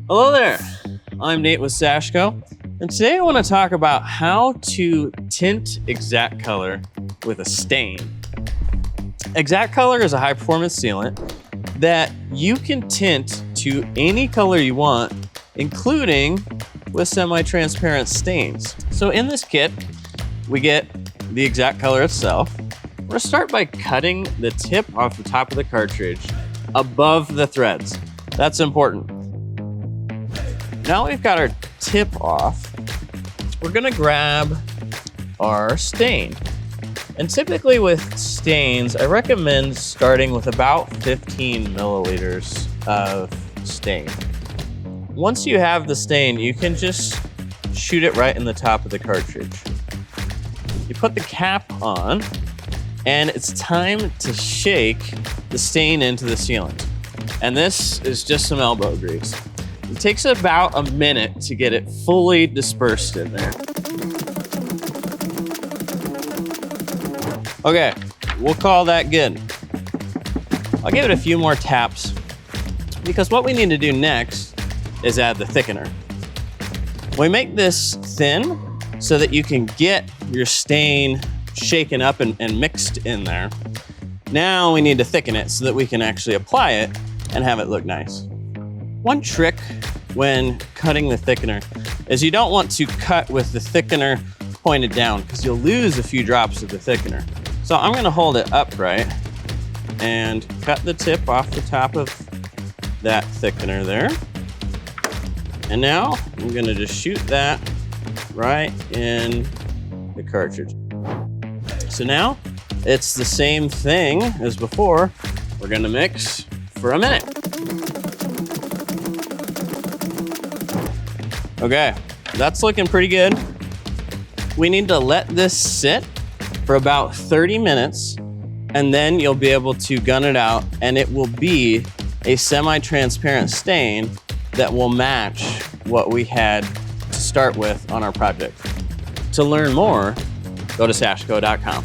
Hello there, I'm Nate with Sashco, and today I want to talk about how to tint exact color with a stain. Exact color is a high performance sealant that you can tint to any color you want, including with semi-transparent stains. So in this kit, we get the exact color itself. We're gonna start by cutting the tip off the top of the cartridge above the threads. That's important. Now we've got our tip off, we're gonna grab our stain. And typically with stains, I recommend starting with about 15 milliliters of stain. Once you have the stain, you can just shoot it right in the top of the cartridge. You put the cap on, and it's time to shake the stain into the sealant. And this is just some elbow grease. It takes about a minute to get it fully dispersed in there. Okay, we'll call that good. I'll give it a few more taps because what we need to do next is add the thickener. We make this thin so that you can get your stain shaken up and mixed in there. Now we need to thicken it so that we can actually apply it and have it look nice. One trick when cutting the thickener is you don't want to cut with the thickener pointed down because you'll lose a few drops of the thickener. So I'm gonna hold it upright and cut the tip off the top of that thickener there. And now I'm gonna just shoot that right in the cartridge. So now it's the same thing as before. We're gonna mix for a minute. Okay, that's looking pretty good. We need to let this sit for about 30 minutes, and then you'll be able to gun it out, and it will be a semi-transparent stain that will match what we had to start with on our project. To learn more, go to sashco.com.